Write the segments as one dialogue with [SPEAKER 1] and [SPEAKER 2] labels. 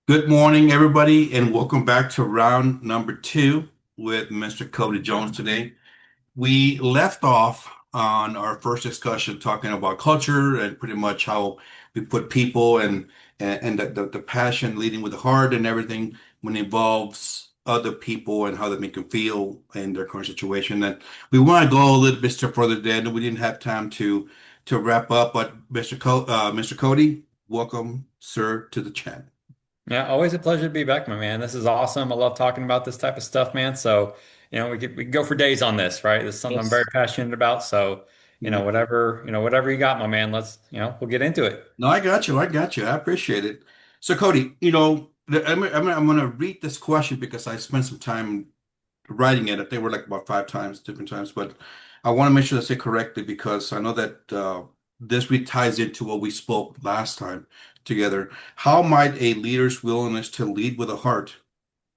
[SPEAKER 1] Good morning, everybody, and welcome back to round number two with Mr. Cody Jones today. We left off on our first discussion talking about culture and pretty much how we put people and the passion leading with the heart and everything when it involves other people and how they make them feel in their current situation. And we want to go a little bit step further then. We didn't have time to wrap up, but Mr. Cody, welcome, sir, to the chat.
[SPEAKER 2] Yeah, always a pleasure to be back, my man. This is awesome. I love talking about this type of stuff, man. So, we can go for days on this, right? This is something I'm very
[SPEAKER 1] Yes.
[SPEAKER 2] passionate about. So, whatever you got, my man, we'll get into it.
[SPEAKER 1] No, I got you. I got you. I appreciate it. So, Cody, I'm going to read this question because I spent some time writing it. I think we're like about five times, different times, but I want to make sure I say correctly because I know that this really ties into what we spoke last time together. How might a leader's willingness to lead with a heart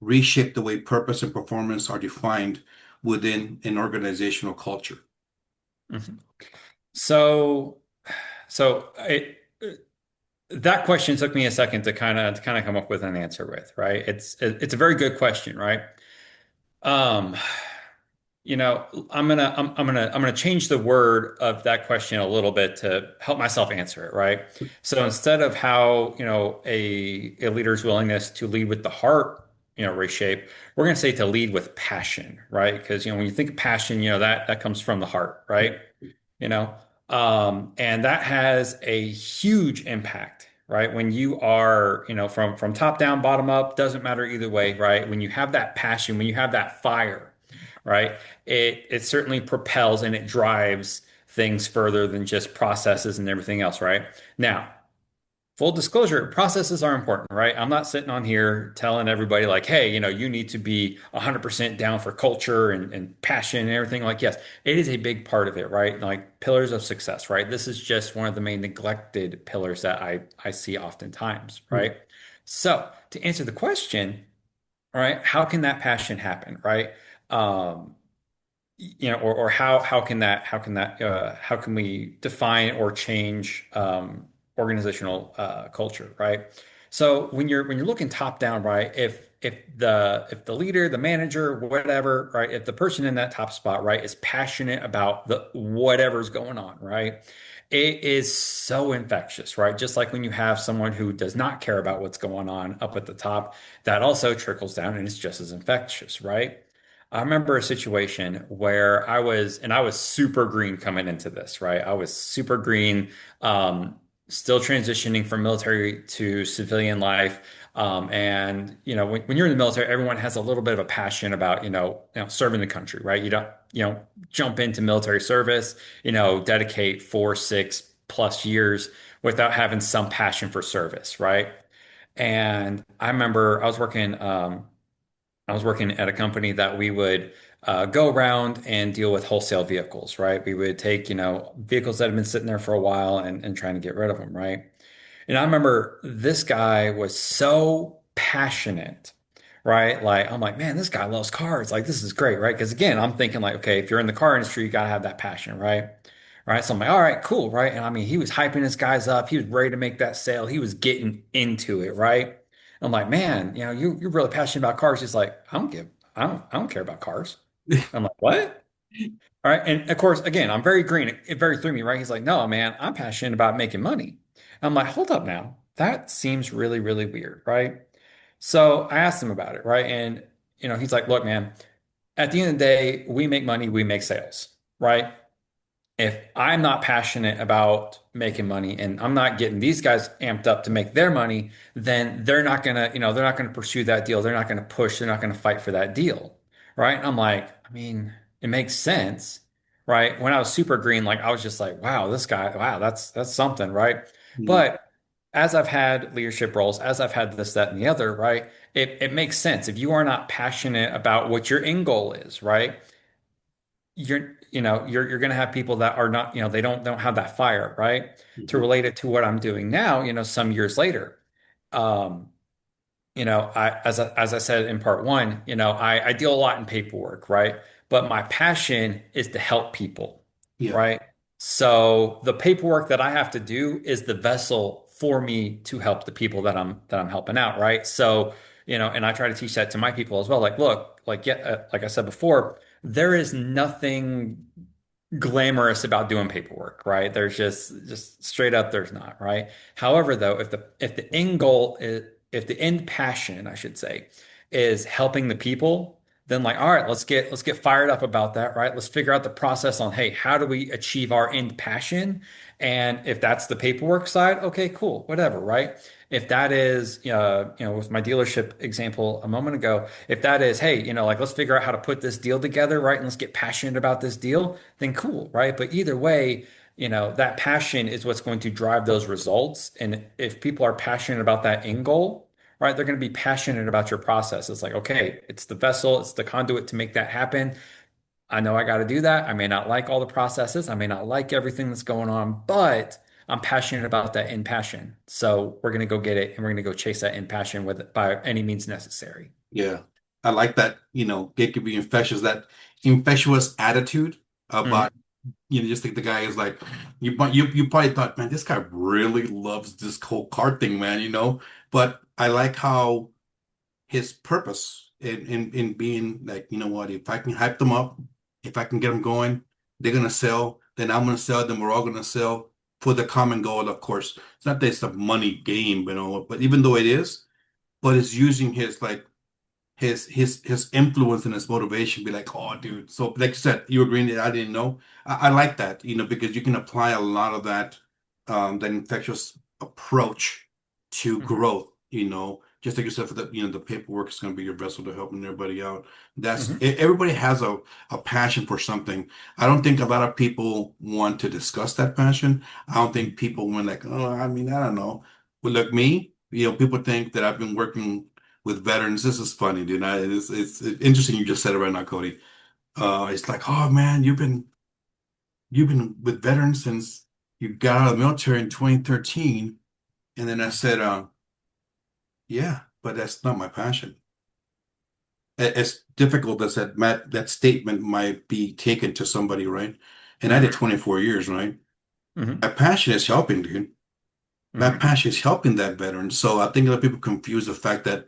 [SPEAKER 1] reshape the way purpose and performance are defined within an organizational culture?
[SPEAKER 2] Mhm. So, so that question took me a second to kind of come up with an answer with, right? It's a very good question, right? Um, I'm gonna change the word of that question a little bit to help myself answer it, right? So instead of how, a leader's willingness to lead with the heart, reshape, we're gonna say to lead with passion, right? Because when you think of passion, that comes from the heart, right? You know, and that has a huge impact, right? When you are, from top down, bottom up, doesn't matter either way, right? When you have that passion, when you have that fire, right? It certainly propels and it drives things further than just processes and everything else, right? Now, full disclosure, processes are important, right? I'm not sitting on here telling everybody like, hey, you need to be 100% down for culture and passion and everything. Like, yes, it is a big part of it, right? Like pillars of success, right? This is just one of the main neglected pillars that I see oftentimes, right? So to answer the question, all right, how can that passion happen, right? Um, or how can we define or change organizational culture, right? So when you're looking top down, right? If the leader, the manager, whatever, right? If the person in that top spot, right, is passionate about the whatever's going on, right? It is so infectious, right? Just like when you have someone who does not care about what's going on up at the top, that also trickles down and it's just as infectious, right? I remember a situation where I was super green coming into this, right? I was super green, still transitioning from military to civilian life. And when you're in the military, everyone has a little bit of a passion about, serving the country, right? You don't jump into military service, dedicate 4, 6+ years without having some passion for service, right? And I remember I was working at a company that we would go around and deal with wholesale vehicles, right? We would take, vehicles that have been sitting there for a while and trying to get rid of them, right? And I remember this guy was so passionate, right? Like, I'm like, man, this guy loves cars. Like, this is great, right? Because again, I'm thinking like, okay, if you're in the car industry, you gotta have that passion, right? Right. So I'm like, all right, cool, right? And I mean, he was hyping his guys up. He was ready to make that sale. He was getting into it, right? I'm like, man, you're really passionate about cars. He's like, I don't care about cars. I'm like, what? All right. And of course, again, I'm very green. It very threw me, right? He's like, no, man, I'm passionate about making money. I'm like, hold up now. That seems really, really weird, right? So I asked him about it, right? And he's like, look, man, at the end of the day, we make money, we make sales, right? If I'm not passionate about making money and I'm not getting these guys amped up to make their money, then they're not gonna pursue that deal. They're not gonna push, they're not gonna fight for that deal. Right. And I'm like, I mean, it makes sense, right? When I was super green, like I was just like, wow, this guy, wow, that's something, right?
[SPEAKER 1] Mhm.
[SPEAKER 2] But as I've had leadership roles, as I've had this, that, and the other, right? It makes sense. If you are not passionate about what your end goal is, right? You're going to have people that are not, they don't have that fire, right? To
[SPEAKER 1] Mhm.
[SPEAKER 2] relate it to what I'm doing now, some years later. Um, as I said in part one, I deal a lot in paperwork, right? But my passion is to help people,
[SPEAKER 1] Yeah.
[SPEAKER 2] right? So the paperwork that I have to do is the vessel for me to help the people that I'm helping out, right? So, and I try to teach that to my people as well. Like, look, like yeah, like I said before, there is nothing glamorous about doing paperwork, right? There's just straight up there's not, right? However, though, if the end goal is if the end passion, I should say, is helping the people, then like, all right, let's get fired up about that, right? Let's figure out the process on, hey, how do we achieve our end passion? And if that's the paperwork side, okay, cool, whatever, right? If that is, with my dealership example a moment ago, if that is, hey, like let's figure out how to put this deal together, right? And let's get passionate about this deal, then cool, right? But either way, that passion is what's going to drive those results. And if people are passionate about that end goal, right, they're going to be passionate about your process. It's like, okay, it's the vessel, it's the conduit to make that happen. I know I got to do that. I may not like all the processes. I may not like everything that's going on, but I'm passionate about that in passion. So we're going to go get it and we're going to go chase that in passion with it by any means necessary.
[SPEAKER 1] Yeah. I like that, it could be infectious, that infectious attitude about,
[SPEAKER 2] Hmm.
[SPEAKER 1] just think the guy is like, you probably thought, man, this guy really loves this whole card thing, man, But I like how his purpose in being like, you know what, if I can hype them up, if I can get them going, they're gonna sell, then I'm gonna sell, then we're all gonna sell for the common goal, of course. It's not that it's a money game, but even though it is, but it's using his like his influence and his motivation be like, oh, dude. So, like you said, you agreeing that I didn't know. I like that, because you can apply a lot of that infectious approach to
[SPEAKER 2] Hmm.
[SPEAKER 1] growth. Just like you said, for the paperwork is going to be your vessel to helping everybody out.
[SPEAKER 2] Hmm.
[SPEAKER 1] Everybody has a passion for something. I don't think a lot of people want to discuss that passion. I don't think people want like, oh, I mean, I don't know. But look, me, people think that I've been working with veterans. This is funny, dude. It's interesting you just said it right now, Cody. It's like, oh man, you've been with veterans since you got out of the military in 2013. And then I said, yeah, but that's not my passion. As difficult as that statement might be taken to somebody, right? And I did
[SPEAKER 2] Hmm.
[SPEAKER 1] 24 years, right?
[SPEAKER 2] Hmm.
[SPEAKER 1] My passion is helping, dude. My
[SPEAKER 2] Hmm.
[SPEAKER 1] passion is helping that veteran. So I think a lot of people confuse the fact that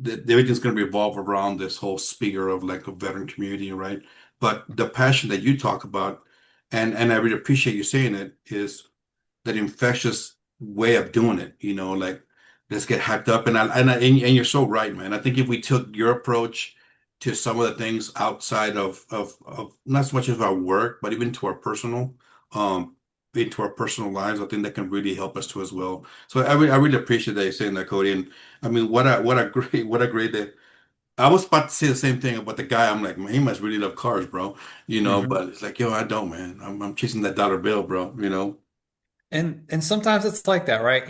[SPEAKER 1] everything's going to revolve around this whole sphere of like a veteran community, right? But the passion that you talk about, and I really appreciate you saying it, is that infectious way of doing it. Like let's get hyped up. And you're so right, man. I think if we took your approach to some of the things outside of not so much of our work, but even to our um into our personal lives, I think that can really help us too as well. So I really appreciate that you're saying that, Cody. And I mean, what a great day. I was about to say the same thing about the guy. I'm like, man, he must really love cars, bro.
[SPEAKER 2] Hmm.
[SPEAKER 1] But it's like, yo, I don't, man. I'm chasing that dollar bill, bro.
[SPEAKER 2] And sometimes it's like that, right?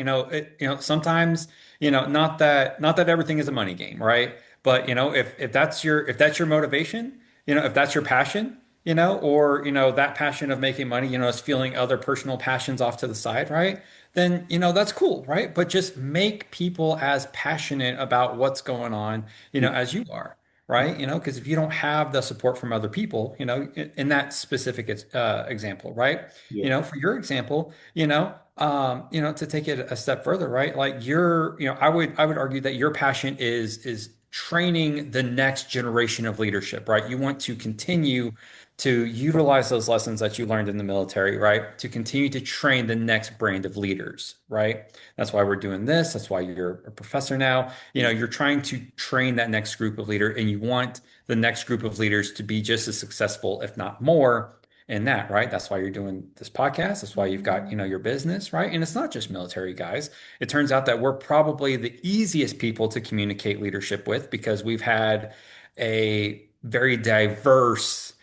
[SPEAKER 2] Sometimes, not that everything is a money game, right? But if that's your motivation, if that's your passion, or that passion of making money, is feeling other personal passions off to the side, right? Then, that's cool, right? But just make people as passionate about what's going on, as you are, right? Because if you don't have the support from other people, in that specific example, right?
[SPEAKER 1] Yeah.
[SPEAKER 2] For your example, to take it a step further, right? Like I would argue that your passion is training the next generation of leadership, right? You want to continue to utilize those lessons that you learned in the military, right? To continue to train the next brand of leaders, right? That's why we're doing this. That's why you're a professor now. You're trying to train that next group of leader, and you want the next group of leaders to be just as successful, if not more in that, right? That's why you're doing this podcast. That's why you've got, your business, right? And it's not just military guys. It turns out that we're probably the easiest people to communicate leadership with because we've had a very diverse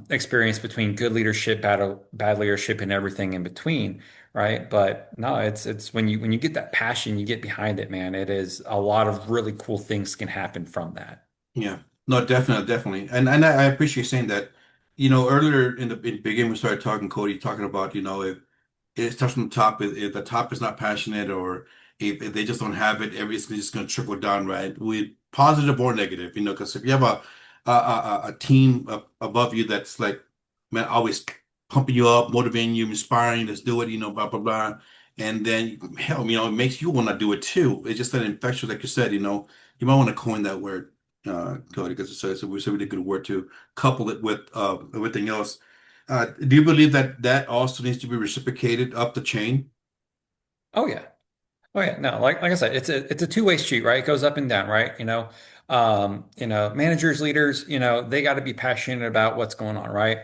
[SPEAKER 2] experience between good leadership, bad leadership, and everything in between, right? But no, it's when you get that passion, you get behind it, man. It is a lot of really cool things can happen from that.
[SPEAKER 1] Yeah, no, definitely, definitely, and I appreciate you saying that. Earlier in the beginning, we started talking, Cody, talking about if it starts from the top. If the top is not passionate, or if they just don't have it, everything's just going to trickle down, right? With positive or negative, because if you have a team above you that's like, man, always pumping you up, motivating you, inspiring, let's do it, blah blah blah, and then hell, it makes you want to do it too. It's just that infectious, like you said. You might want to coin that word, Cody, because it's a really good word to couple it with everything else. Do you believe that that also needs to be reciprocated up the chain?
[SPEAKER 2] Oh yeah. Oh yeah, no, like I said, it's a two-way street, right? It goes up and down, right? Managers, leaders, they got to be passionate about what's going on, right?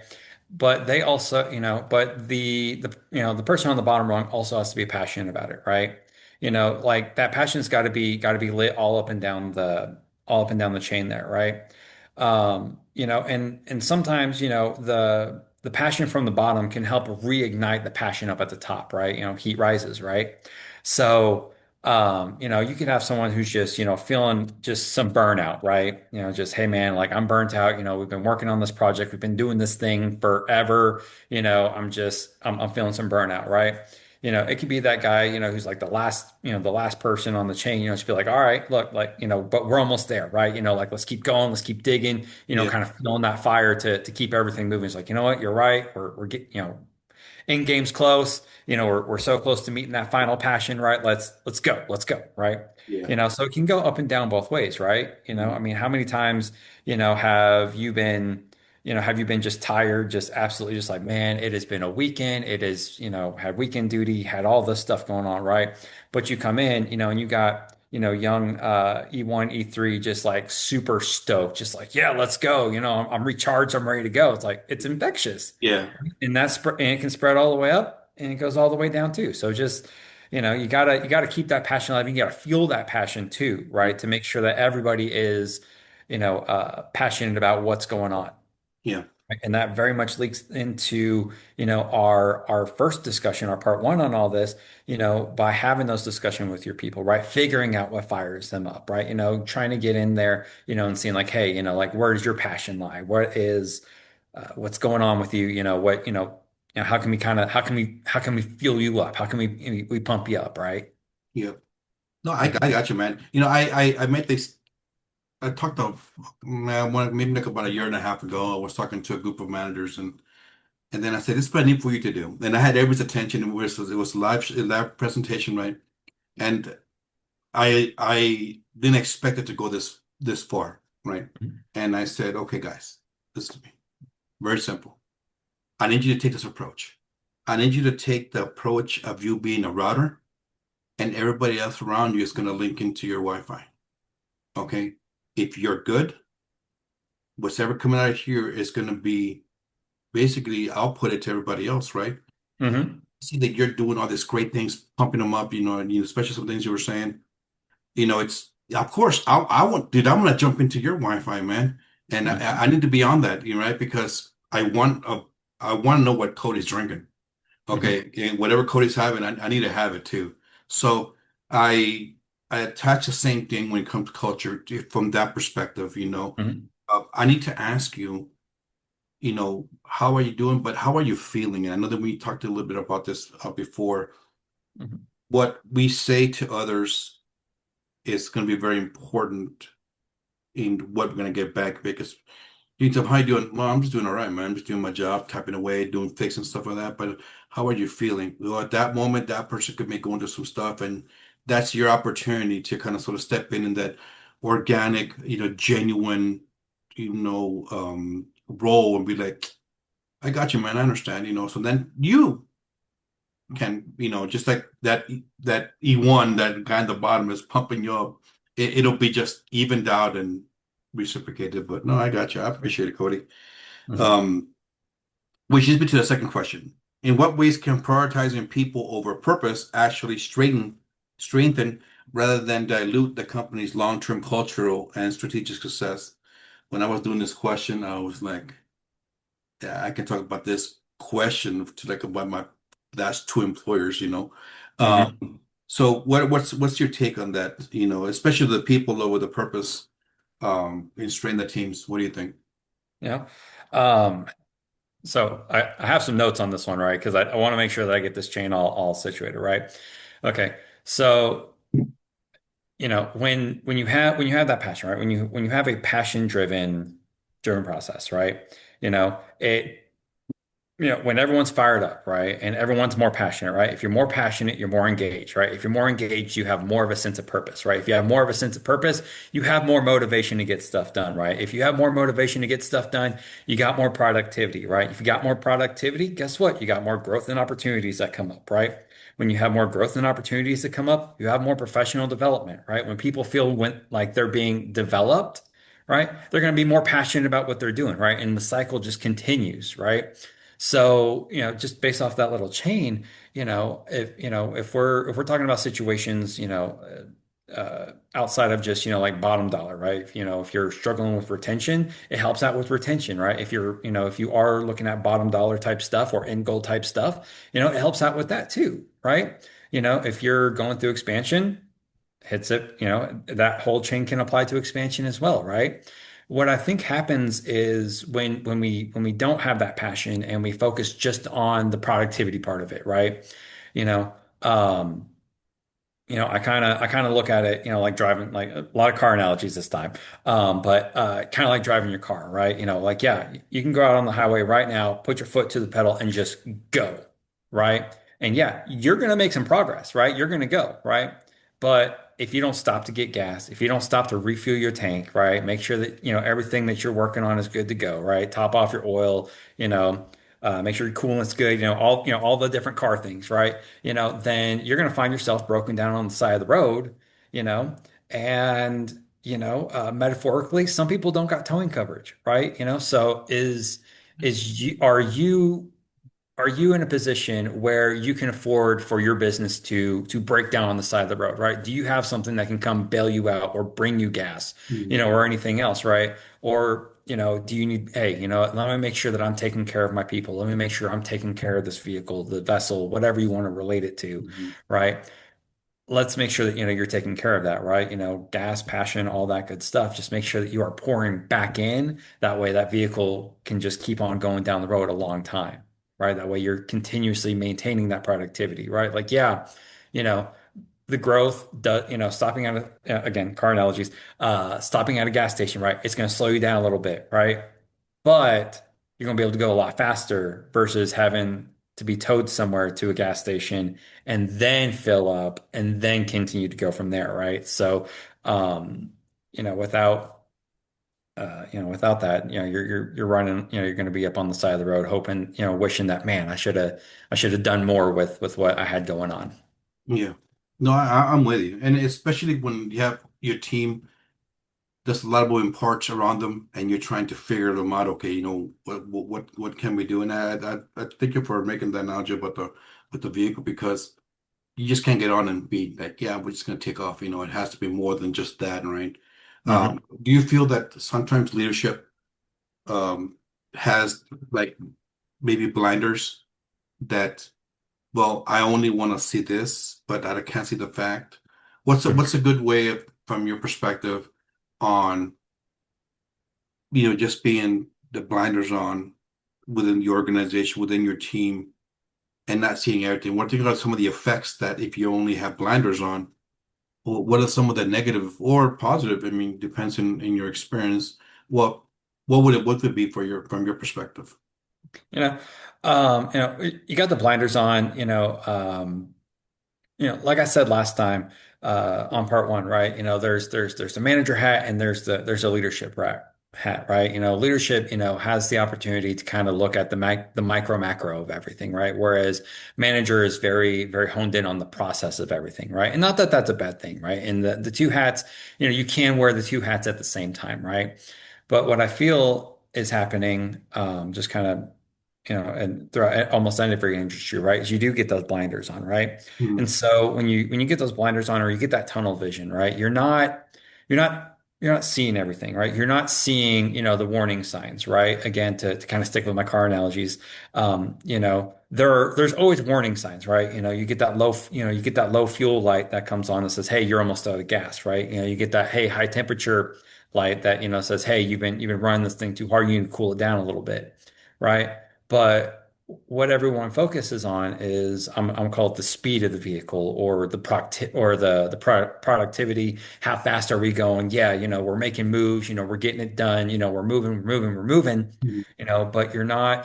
[SPEAKER 2] But they also, but the person on the bottom rung also has to be passionate about it, right? Like that passion's got to be lit all up and down the chain there, right? And sometimes, the passion from the bottom can help reignite the passion up at the top, right? Heat rises, right? So, you could have someone who's just, feeling just some burnout, right? Just, hey man, like I'm burnt out. We've been working on this project. We've been doing this thing forever. I'm feeling some burnout, right? It could be that guy, who's like the last person on the chain, just be like, all right, look, like, but we're almost there, right? Like, let's keep going, let's keep digging,
[SPEAKER 1] Yeah,
[SPEAKER 2] kind of feeling that fire to keep everything moving. It's like, you know what, you're right. We're getting, end game's close. We're so close to meeting that final passion, right? Let's go, right?
[SPEAKER 1] yeah,
[SPEAKER 2] So it can go up and down both ways, right? I
[SPEAKER 1] mhm,
[SPEAKER 2] mean, how many times, have you been just tired, just absolutely just like, man, it has been a weekend. It is, had weekend duty, had all this stuff going on, right? But you come in, and you got, young E1, E3, just like super stoked, just like, yeah, let's go. I'm recharged, I'm ready to go. It's like it's infectious.
[SPEAKER 1] yeah,
[SPEAKER 2] And it can spread all the way up and it goes all the way down too. So just, you gotta keep that passion alive. You gotta fuel that passion too,
[SPEAKER 1] yeah,
[SPEAKER 2] right? To make sure that everybody is, passionate about what's going on.
[SPEAKER 1] yeah,
[SPEAKER 2] Right? And that very much leaks into, our first discussion, our part one on all this, by having those discussions with your people, right? Figuring out what fires them up, right? Trying to get in there, and seeing like, hey, like where does your passion lie? What's going on with you? How can we how can we fuel you up? How can we pump you up, right?
[SPEAKER 1] yeah. No, I
[SPEAKER 2] Mhm.
[SPEAKER 1] got you, man. I made this. I talked to man, maybe like about a year and a half ago. I was talking to a group of managers, and then I said, "This is what I need for you to do." And I had everyone's attention. It was a live presentation, right? And I didn't expect it to go this far, right? And I said, "Okay, guys, listen to me. Very simple. I need you to take this approach. I need you to take the approach of you being a router, and everybody else around you is going to link into your Wi-Fi. Okay? If you're good, what's ever coming out of here is going to be basically output it to everybody else, right?
[SPEAKER 2] Mhm.
[SPEAKER 1] See that you're doing all these great things, pumping them up, and especially some things you were saying. It's of course I want, dude. I'm gonna jump into your Wi-Fi, man, and
[SPEAKER 2] Mhm.
[SPEAKER 1] I need to be on that, right? Because I want to know what Cody's drinking.
[SPEAKER 2] Mhm.
[SPEAKER 1] Okay, and whatever Cody's having, I need to have it too. So I I attach the same thing when it comes to culture from that perspective.
[SPEAKER 2] Mhm.
[SPEAKER 1] I need to ask you, how are you doing, but how are you feeling? And I know that we talked a little bit about this before.
[SPEAKER 2] Mhm.
[SPEAKER 1] What we say to others is going to be very important in what we're going to get back because you tell them, how you doing? Well, I'm just doing all right, man. I'm just doing my job, typing away, doing fixing stuff like that. But how are you feeling? Well, at that moment, that person could be going through some stuff, and that's your opportunity to kind of sort of step in that organic, genuine, role and be like, I got you, man. I understand, So then you can, just like that E1, that guy in the bottom is pumping you up. It'll be just evened out and reciprocated. But no, I got you. I appreciate it, Cody.
[SPEAKER 2] Mhm.
[SPEAKER 1] Um, which leads me to the second question. In what ways can prioritizing people over purpose actually strengthen rather than dilute the company's long-term cultural and strategic success? When I was doing this question, I was like, yeah, I can talk about this question to like about my last two employers.
[SPEAKER 2] Mhm.
[SPEAKER 1] So what's your take on that? Especially the people over the purpose in strain the teams. What do you think?
[SPEAKER 2] Yeah. Um, So I have some notes on this one, right? Because I want to make sure that I get this chain all situated, right? Okay. So, when you have that passion, right? When you have a passion driven process, right? It when everyone's fired up, right? And everyone's more passionate, right? If you're more passionate, you're more engaged, right? If you're more engaged, you have more of a sense of purpose, right? If you have more of a sense of purpose, you have more motivation to get stuff done, right? If you have more motivation to get stuff done, you got more productivity, right? If you got more productivity, guess what? You got more growth and opportunities that come up, right? When you have more growth and opportunities that come up, you have more professional development, right? When people feel like they're being developed, right? They're going to be more passionate about what they're doing, right? And the cycle just continues, right? So, just based off that little chain, if we're talking about situations, outside of just, like bottom dollar, right? If you're struggling with retention, it helps out with retention, right? If you are looking at bottom dollar type stuff or end goal type stuff, it helps out with that too, right? If you're going through expansion, hits it, that whole chain can apply to expansion as well, right? What I think happens is when we don't have that passion and we focus just on the productivity part of it, right? You know, um, I kind of look at it, like driving, like a lot of car analogies this time. But kind of like driving your car, right? Like yeah, you can go out on the highway right now, put your foot to the pedal and just go, right? And yeah, you're gonna make some progress, right? You're gonna go, right? But if you don't stop to get gas, if you don't stop to refuel your tank, right? Make sure that, everything that you're working on is good to go, right? Top off your oil, make sure your coolant's good, all the different car things, right? Then you're going to find yourself broken down on the side of the road, you know, and, metaphorically, some people don't got towing coverage, right? So is you, are you in a position where you can afford for your business to break down on the side of the road, right? Do you have something that can come bail you out or bring you gas,
[SPEAKER 1] Mhm.
[SPEAKER 2] or anything else, right? Or, do you need, hey, let me make sure that I'm taking care of my people. Let me make sure I'm taking care of this vehicle, the vessel, whatever you want to relate it to,
[SPEAKER 1] Mhm.
[SPEAKER 2] right? Let's make sure that you're taking care of that, right? Gas, passion, all that good stuff. Just make sure that you are pouring back in. That way, that vehicle can just keep on going down the road a long time, right? That way, you're continuously maintaining that productivity, right? Like, yeah, you know, the growth does, stopping at again, car analogies, stopping at a gas station, right? It's going to slow you down a little bit, right? But you're going to be able to go a lot faster versus having to be towed somewhere to a gas station and then fill up and then continue to go from there, right? So, um, without without that, you're running, you're going to be up on the side of the road hoping, wishing that, man, I should have done more with what I had going on.
[SPEAKER 1] Yeah. No, I'm with you. And especially when you have your team, there's a lot of moving parts around them and you're trying to figure them out. Okay, what can we do? And I thank you for making the analogy about the with the vehicle because you just can't get on and be like, yeah, we're just gonna take off. It has to be more than just that, right?
[SPEAKER 2] Mhm.
[SPEAKER 1] Do you feel that sometimes leadership has like maybe blinders that, well, I only want to see this, but I can't see the fact. What's a good way of, from your perspective, on just being the blinders on within the organization, within your team, and not seeing everything? What are some of the effects that if you only have blinders on? What are some of the negative or positive? I mean, depends in your experience. What what would it be for your from your perspective?
[SPEAKER 2] You know, you got the blinders on, like I said last time, on part one, right? There's the manager hat and there's a leadership hat, right? Leadership, has the opportunity to kind of look at the micro macro of everything, right? Whereas manager is very, very honed in on the process of everything, right? And not that that's a bad thing, right? And the two hats, you can wear the two hats at the same time, right? But what I feel is happening, just kind of, and throughout almost every industry, right? Is you do get those blinders on, right?
[SPEAKER 1] Hmm.
[SPEAKER 2] And so when you get those blinders on or you get that tunnel vision, right? You're not seeing everything, right? You're not seeing, the warning signs, right? Again, to kind of stick with my car analogies, there's always warning signs, right? You get that low fuel light that comes on that says, "Hey, you're almost out of gas," right? You get that, "Hey, high temperature light," that, says, "Hey, you've been running this thing too hard. You need to cool it down a little bit," right? But what everyone focuses on is I'm call it the speed of the vehicle or the productivity. How fast are we going? Yeah, we're making moves. We're getting it done. We're moving, we're moving, we're moving. But you're not.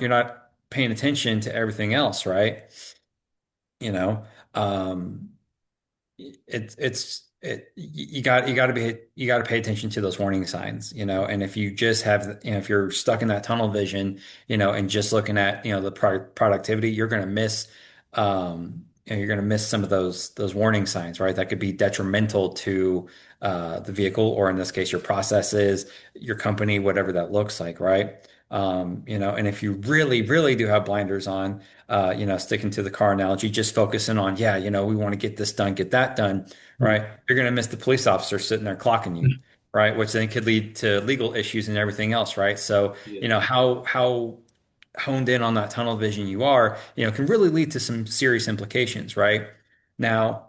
[SPEAKER 2] paying attention to everything else, right? You know, um, you got to be you got to pay attention to those warning signs, and if you just have, if you're stuck in that tunnel vision, and just looking at, the productivity, you're going to miss some of those warning signs, right? That could be detrimental to the vehicle, or in this case, your processes, your company, whatever that looks like, right? And if you really, really do have blinders on, sticking to the car analogy, just focusing on, yeah, we want to get this done, get that done,
[SPEAKER 1] Mm.
[SPEAKER 2] right? You're going to miss the police officer sitting there clocking you, right? Which then could lead to legal issues and everything else, right? So,
[SPEAKER 1] Yeah.
[SPEAKER 2] how honed in on that tunnel vision you are, can really lead to some serious implications, right? Now,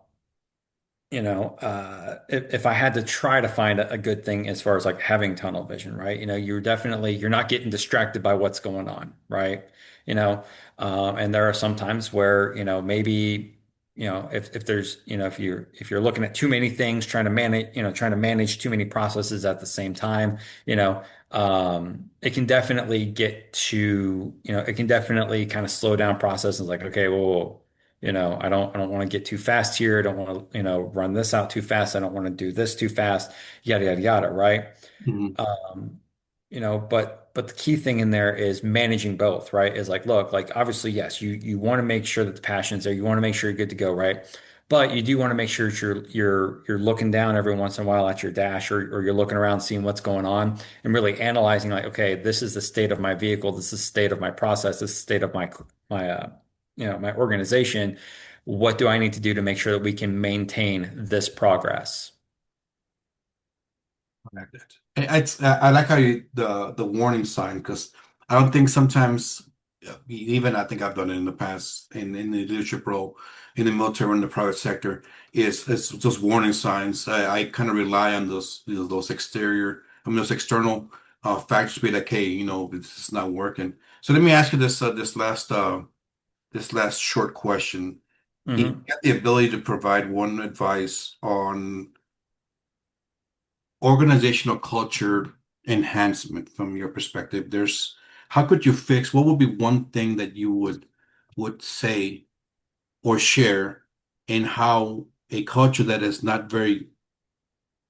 [SPEAKER 2] if I had to try to find a good thing as far as like having tunnel vision, right? You're not getting distracted by what's going on, right? You know, and there are some times where, maybe, if there's, if you're looking at too many things, trying to manage too many processes at the same time, it can definitely kind of slow down processes like, okay, well, I don't want to get too fast here. I don't want to, run this out too fast. I don't want to do this too fast, yada, yada, yada, right?
[SPEAKER 1] Mhm.
[SPEAKER 2] Um, but the key thing in there is managing both, right? Is like, look, like obviously, yes, you want to make sure that the passion's there. You want to make sure you're good to go, right? But you do want to make sure that you're looking down every once in a while at your dash, or you're looking around seeing what's going on and really analyzing like, okay, this is the state of my vehicle, this is the state of my process, this is the state of my organization. What do I need to do to make sure that we can maintain this progress?
[SPEAKER 1] I like that. I like how you the warning sign, because I don't think sometimes, even I think I've done it in the past in the leadership role in the military or in the private sector, is it's those warning signs. I kind of rely on those exterior, I mean those external factors to be like, hey, this is not working. So let me ask you this last short question. If you
[SPEAKER 2] Hmm.
[SPEAKER 1] had the ability to provide one advice on organizational culture enhancement from your perspective, how could you fix, what would be one thing that you would say or share in how a culture that is not very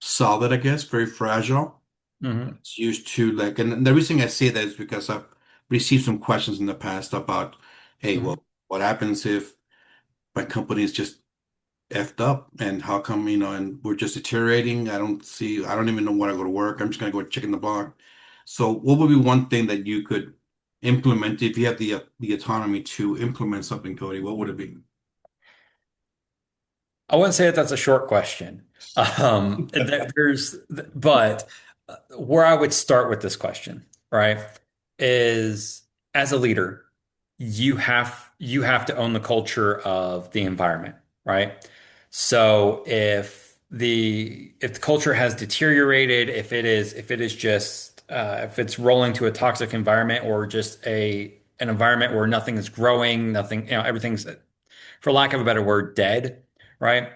[SPEAKER 1] solid, I guess, very fragile,
[SPEAKER 2] Hmm.
[SPEAKER 1] it's used to, like, and the reason I say that is because I've received some questions in the past about, hey,
[SPEAKER 2] Hmm.
[SPEAKER 1] well, what happens if my company is just effed up, and how come, and we're just deteriorating. I don't even know when I go to work. I'm just gonna go check in the bar. So what would be one thing that you could implement if you have the autonomy to implement something, Cody? What would it be?
[SPEAKER 2] I wouldn't say that that's a short question. But where I would start with this question, right, is as a leader, you have to own the culture of the environment, right? So if the culture has deteriorated, if it is just if it's rolling to a toxic environment, or just an environment where nothing is growing, nothing, everything's, for lack of a better word, dead, right?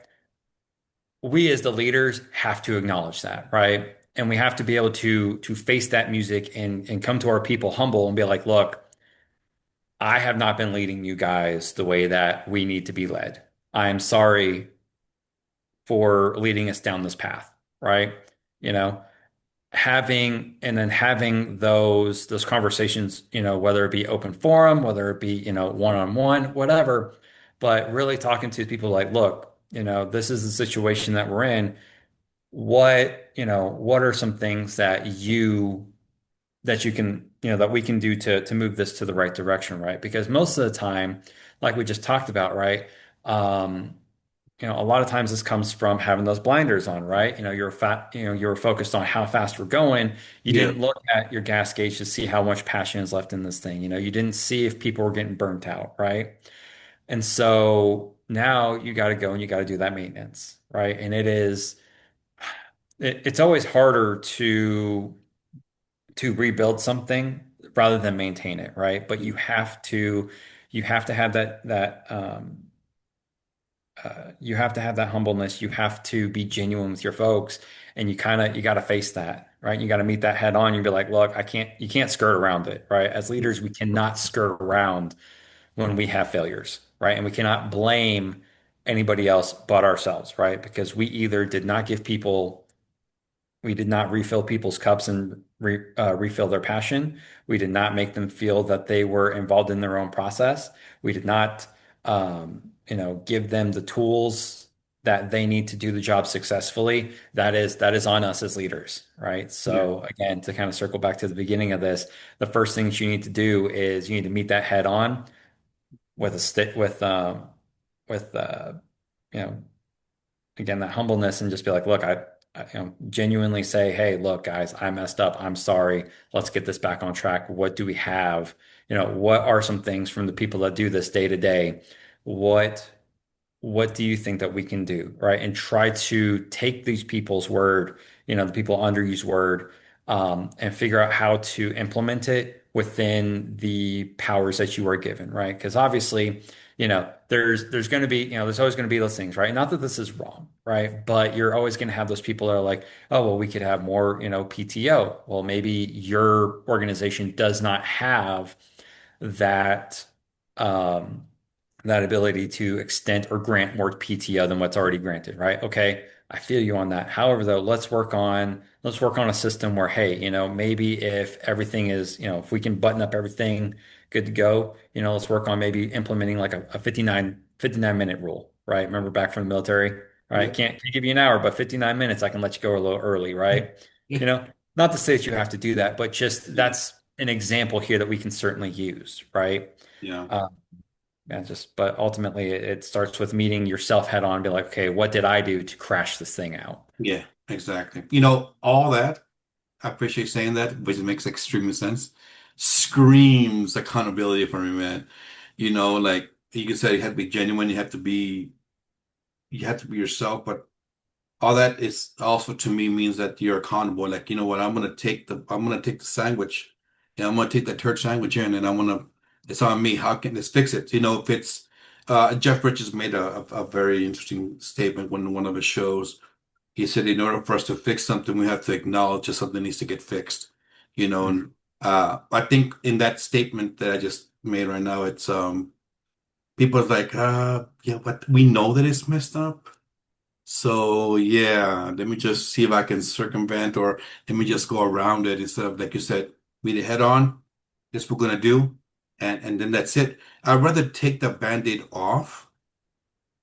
[SPEAKER 2] We as the leaders have to acknowledge that, right? And we have to be able to face that music and come to our people humble and be like, look, I have not been leading you guys the way that we need to be led. I am sorry for leading us down this path, right? You know, having those conversations, whether it be open forum, whether it be, one-on-one, whatever, but really talking to people like, look, this is the situation that we're in. What are some things that you can, that we can do to move this to the right direction, right? Because most of the time, like we just talked about, right? Um, a lot of times this comes from having those blinders on, right? You're focused on how fast we're going. You
[SPEAKER 1] Yeah.
[SPEAKER 2] didn't look at your gas gauge to see how much passion is left in this thing. You didn't see if people were getting burnt out, right? And so now you got to go and you got to do that maintenance, right? And it's always harder to rebuild something rather than maintain it, right? But you have to have you have to have that humbleness. You have to be genuine with your folks, and you got to face that, right? You got to meet that head on. You be like, look, you can't skirt around it, right? As leaders, we cannot skirt around when we have failures, right? And we cannot blame anybody else but ourselves, right? Because we either did not give people we did not refill people's cups and refill their passion. We did not make them feel that they were involved in their own process. We did not, give them the tools that they need to do the job successfully. That is on us as leaders, right?
[SPEAKER 1] Yeah.
[SPEAKER 2] So again, to kind of circle back to the beginning of this, the first things you need to do is you need to meet that head on with a stick with you know again, that humbleness and just be like, look, genuinely say, hey, look, guys, I messed up. I'm sorry. Let's get this back on track. What do we have? What are some things from the people that do this day to day? What what do you think that we can do, right? And try to take these people's word, the people underused word, and figure out how to implement it within the powers that you are given, right? Because obviously, there's going to be, there's always going to be those things, right? Not that this is wrong, right? But you're always going to have those people that are like, oh, well, we could have more, PTO. Well, maybe your organization does not have that. Um, that ability to extend or grant more PTO than what's already granted, right? Okay, I feel you on that. However, though, let's work on a system where, hey, maybe if everything is, if we can button up everything good to go, let's work on maybe implementing like a 59 minute rule, right? Remember back from the military, right?
[SPEAKER 1] Yeah.
[SPEAKER 2] Can't give you an hour, but 59 minutes, I can let you go a little early, right? You know, Not to say that you have to do that, but just
[SPEAKER 1] Yeah.
[SPEAKER 2] that's an example here that we can certainly use, right?
[SPEAKER 1] Yeah.
[SPEAKER 2] Uh, but ultimately it starts with meeting yourself head on and be like, okay, what did I do to crash this thing out?
[SPEAKER 1] Yeah. Exactly. All that, I appreciate saying that, which makes extreme sense. Screams accountability for me, man. Like you said, you have to be genuine, you have to be yourself, but all that is also to me means that you're accountable. Like, you know what, I'm gonna take the sandwich and I'm gonna take that turd sandwich in and it's on me. How can this fix it? If it's Jeff Bridges made a very interesting statement when one of his shows. He said in order for us to fix something, we have to acknowledge that something needs to get fixed.
[SPEAKER 2] Mhm.
[SPEAKER 1] And I think in that statement that I just made right now, it's people are like, yeah, but we know that it's messed up. So yeah, let me just see if I can circumvent or let me just go around it instead of like you said, meet it head on. This we're gonna do, and then that's it. I'd rather take the band-aid off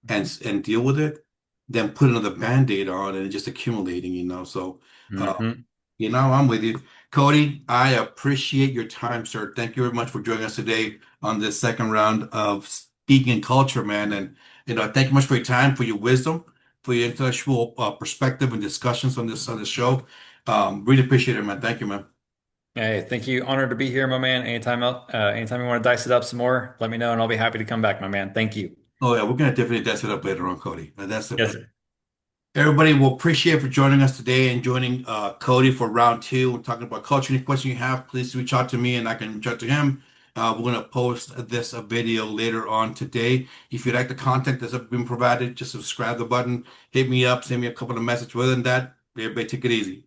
[SPEAKER 1] and deal with it than put another band-aid on and just accumulating. So
[SPEAKER 2] Mhm.
[SPEAKER 1] I'm with you. Cody, I appreciate your time, sir. Thank you very much for joining us today on this second round of Speaking Culture, man. And thank you much for your time, for your wisdom, for your intellectual perspective and discussions on this show. Really appreciate it, man. Thank you, man.
[SPEAKER 2] Hey, thank you. Honored to be here, my man. Anytime you want to dice it up some more, let me know and I'll be happy to come back, my man. Thank you.
[SPEAKER 1] Oh yeah, we're gonna definitely test it up later on, Cody. That's it.
[SPEAKER 2] Yes, sir.
[SPEAKER 1] Everybody will appreciate for joining us today and joining Cody for round two. We're talking about culture. Any question you have, please reach out to me and I can reach out to him. We're going to post this video later on today. If you like the content that's been provided, just subscribe the button, hit me up, send me a couple of messages. Other than that, everybody take it easy.